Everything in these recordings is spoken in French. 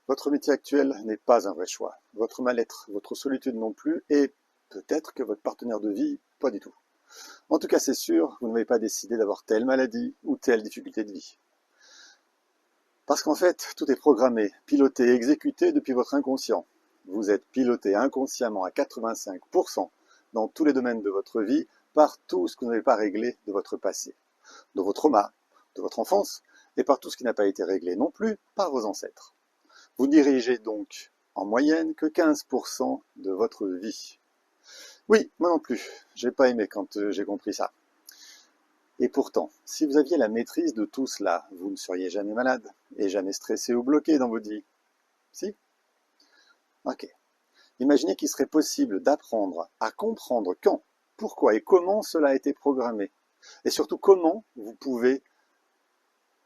Votre métier actuel n'est pas un vrai choix. Votre mal-être, votre solitude non plus, et peut-être que votre partenaire de vie, pas du tout. En tout cas, c'est sûr, vous n'avez pas décidé d'avoir telle maladie ou telle difficulté de vie. Parce qu'en fait, tout est programmé, piloté et exécuté depuis votre inconscient. Vous êtes piloté inconsciemment à 85% dans tous les domaines de votre vie par tout ce que vous n'avez pas réglé de votre passé, de vos traumas, de votre enfance, et par tout ce qui n'a pas été réglé non plus par vos ancêtres. Vous dirigez donc en moyenne que 15% de votre vie. Oui, moi non plus, j'ai pas aimé quand j'ai compris ça. Et pourtant, si vous aviez la maîtrise de tout cela, vous ne seriez jamais malade et jamais stressé ou bloqué dans votre vie. Si? Ok. Imaginez qu'il serait possible d'apprendre à comprendre quand, pourquoi et comment cela a été programmé. Et surtout comment vous pouvez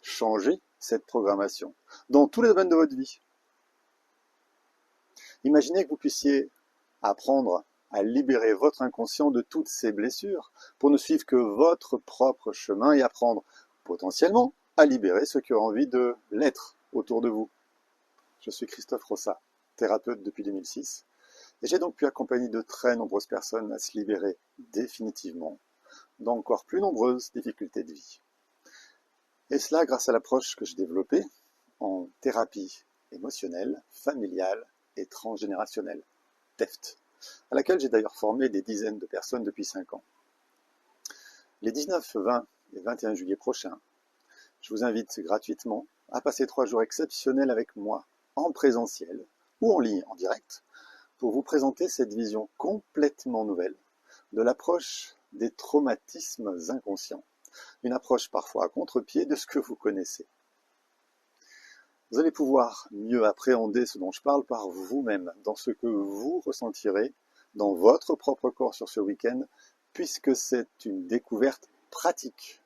changer cette programmation dans tous les domaines de votre vie. Imaginez que vous puissiez apprendre à libérer votre inconscient de toutes ces blessures pour ne suivre que votre propre chemin et apprendre potentiellement à libérer ceux qui ont envie de l'être autour de vous. Je suis Christophe Rossa, thérapeute depuis 2006, et j'ai donc pu accompagner de très nombreuses personnes à se libérer définitivement d'encore plus nombreuses difficultés de vie. Et cela grâce à l'approche que j'ai développée en thérapie émotionnelle, familiale et transgénérationnelle, TEFT, à laquelle j'ai d'ailleurs formé des dizaines de personnes depuis 5 ans. Les 19, 20 et 21 juillet prochains, je vous invite gratuitement à passer 3 jours exceptionnels avec moi, en présentiel ou en ligne, en direct, pour vous présenter cette vision complètement nouvelle de l'approche des traumatismes inconscients, une approche parfois à contre-pied de ce que vous connaissez. Vous allez pouvoir mieux appréhender ce dont je parle par vous-même, dans ce que vous ressentirez dans votre propre corps sur ce week-end, puisque c'est une découverte pratique.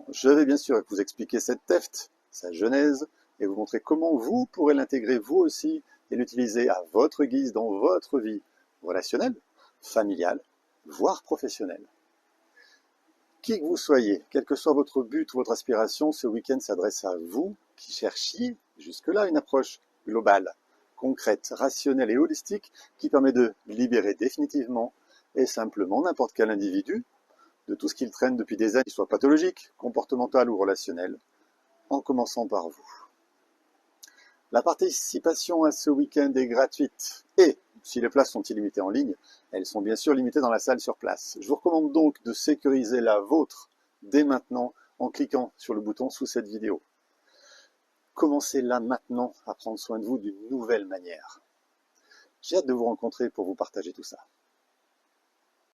Je vais bien sûr vous expliquer cette TEFT, sa genèse, et vous montrer comment vous pourrez l'intégrer vous aussi et l'utiliser à votre guise dans votre vie relationnelle, familiale, voire professionnelle. Qui que vous soyez, quel que soit votre but ou votre aspiration, ce week-end s'adresse à vous qui cherchiez jusque-là une approche globale, concrète, rationnelle et holistique qui permet de libérer définitivement et simplement n'importe quel individu de tout ce qu'il traîne depuis des années, soit pathologique, comportemental ou relationnel, en commençant par vous. La participation à ce week-end est gratuite et, si les places sont illimitées en ligne, elles sont bien sûr limitées dans la salle sur place. Je vous recommande donc de sécuriser la vôtre dès maintenant en cliquant sur le bouton sous cette vidéo. Commencez là maintenant à prendre soin de vous d'une nouvelle manière. J'ai hâte de vous rencontrer pour vous partager tout ça.